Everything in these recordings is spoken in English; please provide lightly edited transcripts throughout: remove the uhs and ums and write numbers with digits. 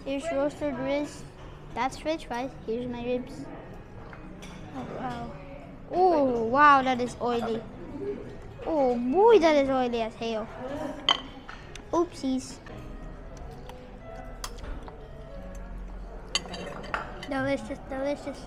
Here's roasted ribs. That's French fries. Here's my ribs. Oh wow. Oh wow, that is oily. Oh boy, that is oily as hell. Oopsies. Delicious, delicious.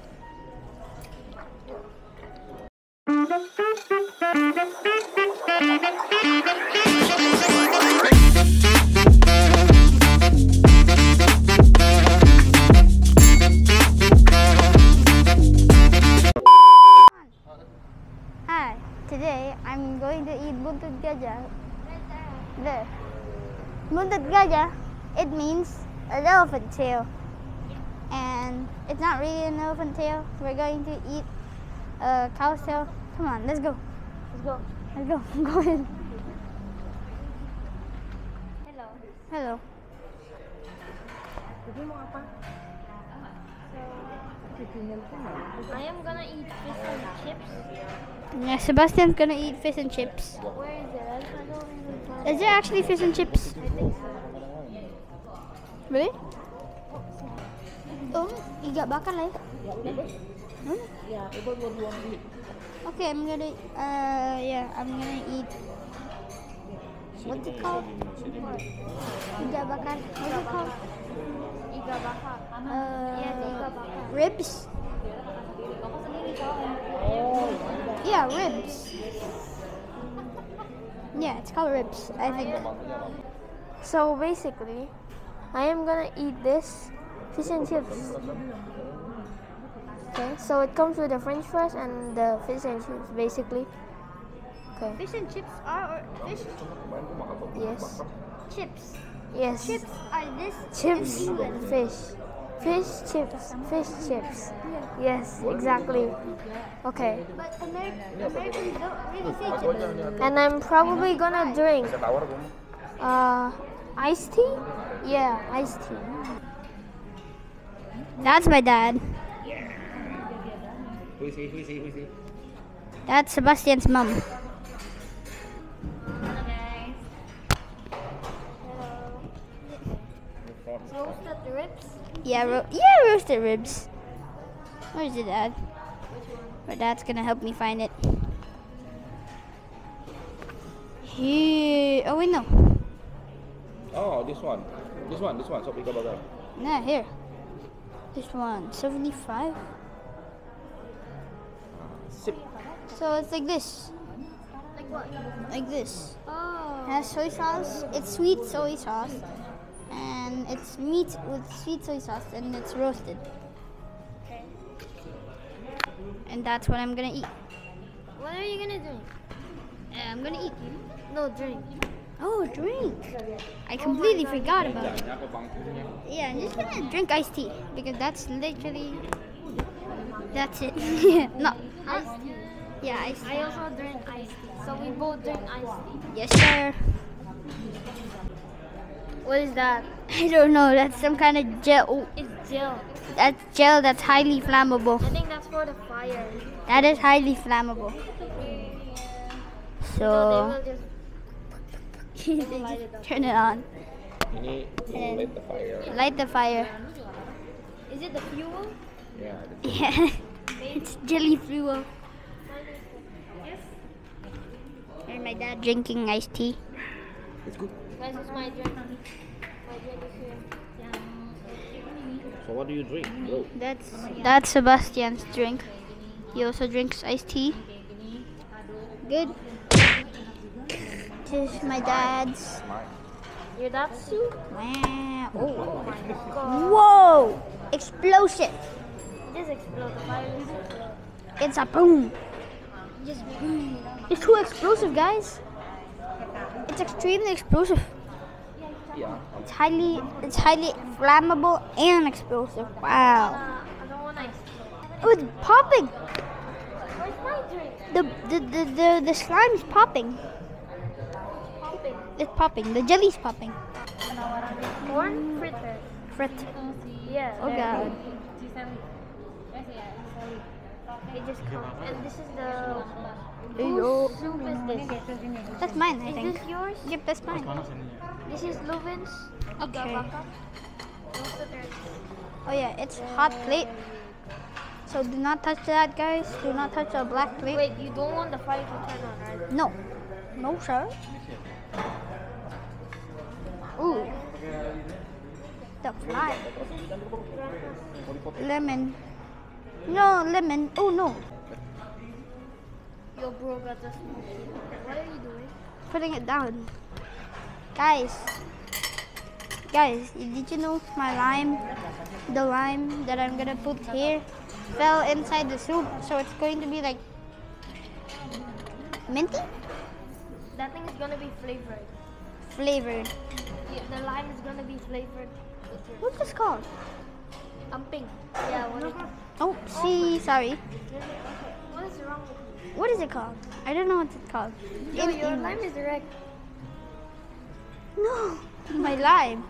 Hi, today I'm going to eat buntut gajah. There. Buntut gajah, it means an elephant tail. And it's not really an elephant tail. We're going to eat a cow's tail. Come on, let's go. Let's go. Let's go. Go ahead. Hello. Hello. I am gonna eat fish and chips. Yeah, Sebastian's gonna eat fish and chips. Where is it? I don't even find Is there actually fish and chips? I think so. Really? Oh, IGA BAKAR lah ya? Hmm? Okay, I'm gonna eat. What's it called? IGA BAKAR. What's it called? IGA BAKAR. IGA BAKAR. Ribs. Yeah, ribs. Yeah, it's called ribs, I think. So basically, I am gonna eat this fish and chips. Okay, so it comes with the French fries and the fish and chips, basically. Okay. Fish and chips are fish. Yes. Chips. Yes. Chips are this. Chips. in England. Fish. Fish chips. Fish chips. Yes, exactly. Okay. But Americans don't really say chips. And I'm probably gonna drink iced tea? Yeah, iced tea. That's my dad. Who is he? That's Sebastian's mom. Roasted ribs? Yeah, roasted ribs. Where's your dad? My dad's gonna help me find it. Here. Oh wait, no. Oh, this one. So IGA BAKAR. Nah, here. This one, 75. Sip. So it's like this. Like what? Like this. Oh. It has soy sauce. It's sweet soy sauce. And it's meat with sweet soy sauce and it's roasted. Okay. And that's what I'm gonna eat. What are you gonna drink? I'm gonna eat. No, drink. Oh, drink. I completely forgot about it. Yeah, I'm just gonna drink iced tea because that's literally, that's it. Yeah, no. Iced tea. Yeah, iced tea. I also drink iced tea. So we both drink iced tea. Yes, sir. What is that? I don't know. That's some kind of gel. It's gel. That's gel that's highly flammable. I think that's for the fire. That is highly flammable. So So they will just turn it on. You need to light the fire. Light the fire. Is it the fuel? Yeah. Yeah, it's jelly fuel. Yes. And my dad drinking iced tea. It's good. Guys, it's my drink. My drink is here. So what do you drink, bro? That's Sebastian's drink. He also drinks iced tea. Good. This is my dad's. Your dad's too? Wow. Oh. Oh my god. Whoa! Explosive. Just explode. The fire just explode. It's a boom. Just boom. It's too explosive, guys. It's extremely explosive. Yeah. It's highly flammable and explosive. Wow. I don't want to explode. Oh, it's popping. Where's my drink? The slime's popping. Popping. It's popping. The jelly's popping. Corn fritter. Frit. Yeah. Oh god. It just comes. And this is the. Yo. Whose soup is this? That's mine, I Is think. this yours? Yep, that's mine. This is Luvine's. Okay. IGA BAKAR. Roasted Oh yeah, it's hot plate. So do not touch that, guys. Do not touch the black plate. Wait, you don't want the fire to turn on, right? No. No, sir. Ooh. The fly. Lemon. No, lemon. Oh no. Yo, bro, got the smoke. What are you doing? Putting it down. Guys, did you know my lime, the lime that I'm gonna put here, fell inside the soup, so it's going to be like minty? That thing is gonna be flavored. Flavored. Yeah, the lime is gonna be flavored. What's this called? Pink. Yeah, what is it? Oh, see, sorry. What is wrong with you? What is it called? I don't know what it's called. Yo, In your English. lime is red. No, my lime.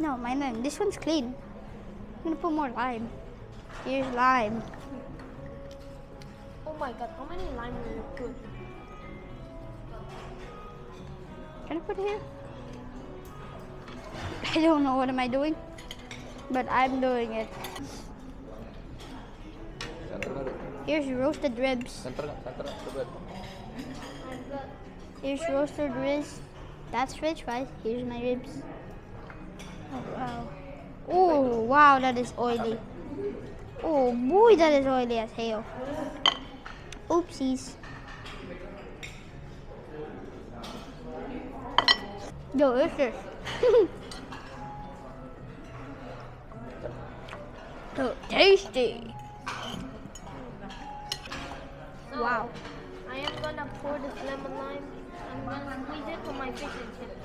No, my lime. This one's clean. I'm gonna put more lime. Here's lime. Oh my god, how many lime will you put? Can I put it here? I don't know what am I doing, but I'm doing it. Here's roasted ribs. Here's roasted ribs. That's French fries. Here's my ribs. Oh wow. Oh wow, that is oily. Oh boy, that is oily as hell. Oopsies. Delicious. So tasty. So, Wow. I am gonna pour this lemon lime. I'm gonna squeeze it for my fish and chips.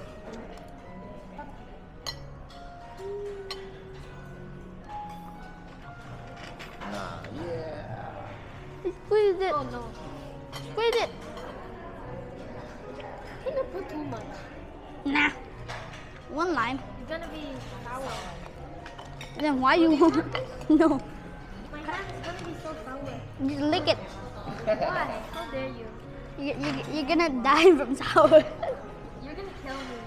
Squeeze it. Oh no, Squeeze it. can you put too much? Nah. One lime. It's gonna be sour. Then why you want? No. My hand is gonna be so sour. Just lick it. Why? How dare you? You're gonna die from sour. You're gonna kill me.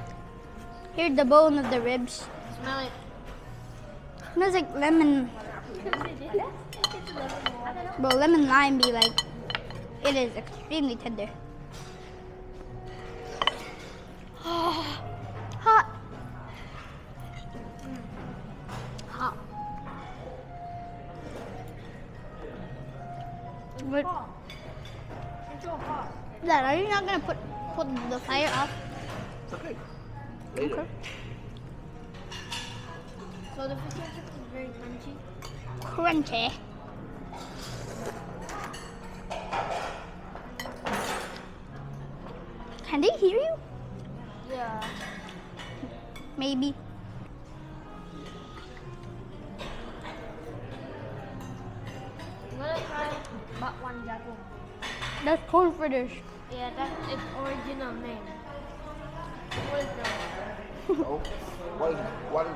Here's the bone of the ribs. Smell it. Smells like lemon. But lemon lime be like, it is extremely tender. Hot. Hot. But, It's so hot. Dad, are you not gonna put the fire off? It's okay. Later. Okay. So the fish and chips is very crunchy. Crunchy. Can they hear you? Yeah. Maybe. I'm gonna try bakwan jagung. That's corn fritters. Yeah, that's its original name. What is that? Oh,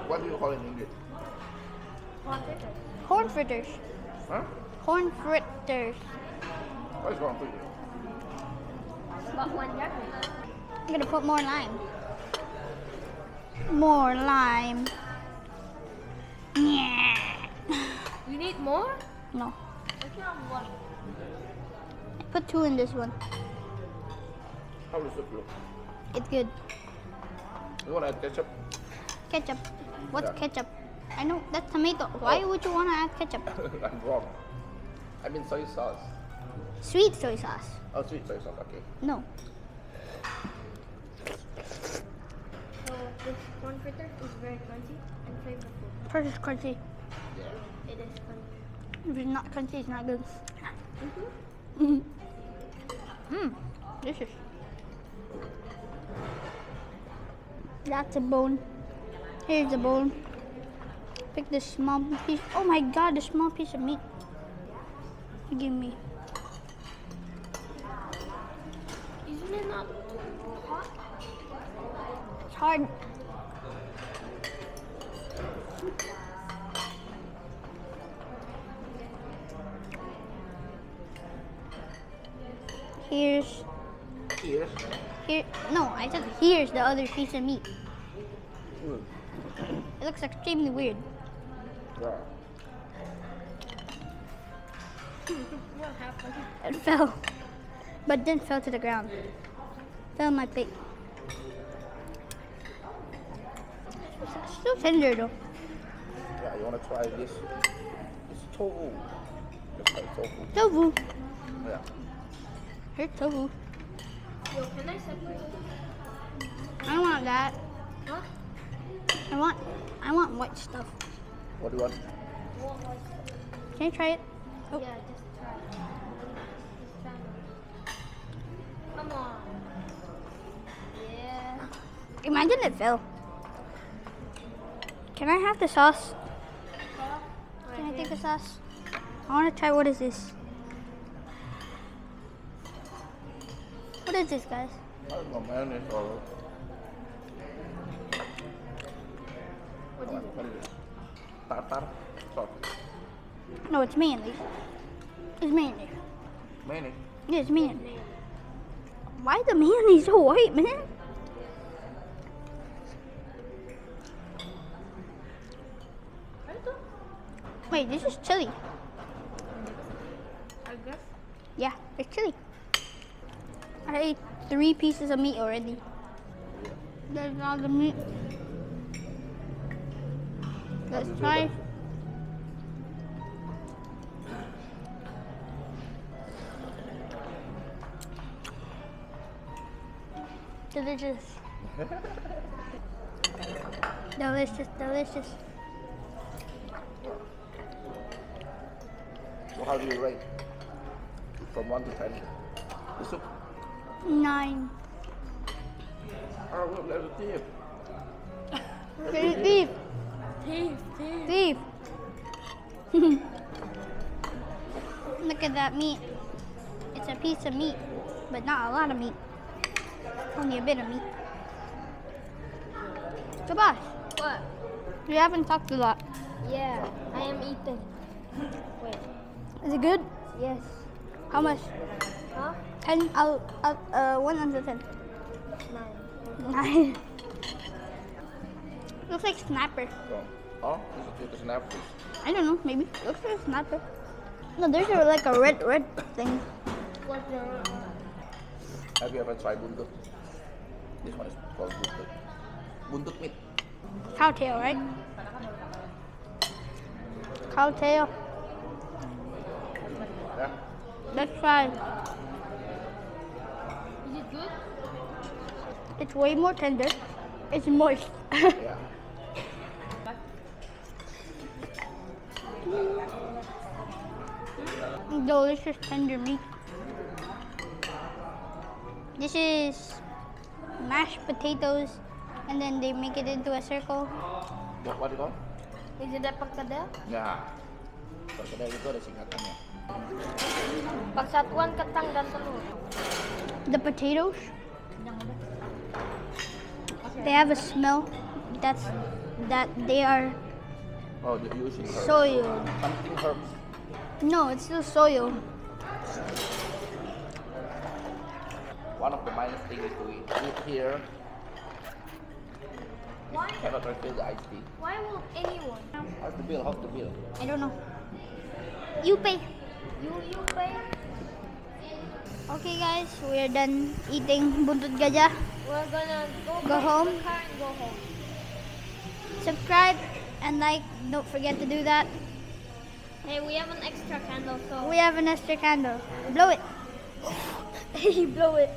what do you call it in English? Corn fritters. Corn fritters. Huh? Corn fritters. What is wrong with you? Bakwan jagung. I'm gonna put more lime. More lime. Yeah. You need more? No. I can have one. Put 2 in this one. How does it look? It's good. You want to add ketchup? Ketchup. What's Yeah. ketchup? I know that's tomato. Why would you want to add ketchup? I'm wrong. I mean soy sauce. Sweet soy sauce. Oh, sweet soy sauce. Okay. No. So this corn fritter is very crunchy and flavorful. First is crunchy. Yeah. It is crunchy. If it's not crunchy, it's not good. Delicious. That's a bone. Here's a bone. Pick the small piece. Oh my god, the small piece of meat. Give me. Isn't it not hot? It's hard. Here's Yes. here. No, I said here's the other piece of meat. Mm. It looks extremely weird. Yeah. What happened? It fell, but didn't fell to the ground. Fell in my plate. It's still tender though. Yeah, you wanna try this? It's tofu. Let's try tofu. Tofu. Yeah. Here's tofu. Yo, can I separate? I don't want that. Huh? I want white stuff. What do you want? Can you try it? Oh. Yeah, just try. Just try. Come on. Yeah. Imagine it fell. Can I have the sauce? Can I take the sauce? I want to try. What is this? What is this, guys? I don't know, mayonnaise or What is it? what is it? Tartar sauce. No, it's mayonnaise. It's mayonnaise. Mayonnaise. Yeah, it's mayonnaise. Why is the mayonnaise so white, man? Wait, this is chili. I guess. Yeah, it's chili. I ate 3 pieces of meat already. There's all the meat. Let's try. Delicious. Delicious, delicious. So how do you rate? From 1 to 10. The soup. 9. Oh, look, there's a thief. Thief. Thief. Look at that meat. It's a piece of meat, but not a lot of meat. Only a bit of meat. Goodbye. What? We haven't talked a lot. Yeah, I am eating. Wait. Is it good? Yes. How much? Huh? 10. 1 under 10. 9. 9. Looks like snapper. So, oh, this is an apple. I don't know. Maybe looks like a snapper. No, there's like a red thing. What's the Have you ever tried buntut? This one is called buntut. Buntut meat. Cow tail, right? Cow tail. Yeah. Let's try. Is it good? It's way more tender. It's moist. Yeah. Delicious tender meat. This is mashed potatoes, and then they make it into a circle. What do you call? Is it a perkedel? Ya. Perkedel itu ada singkatannya. Persatuan kentang dan telur. The potatoes, they have a smell that they are Oh, they're using herbs. soiled. Something herbs. No, it's still soiled. One of the minus things is to eat here. Why? Cannot refill the iced tea. Why will anyone? How's the bill? How's the bill? I don't know. You pay. You pay? Okay, guys, we are done eating buntut gajah. We're gonna Go back to home. the car and go home. Subscribe and like. Don't forget to do that. Hey, we have an extra candle, so We have an extra candle. Blow it. blow it.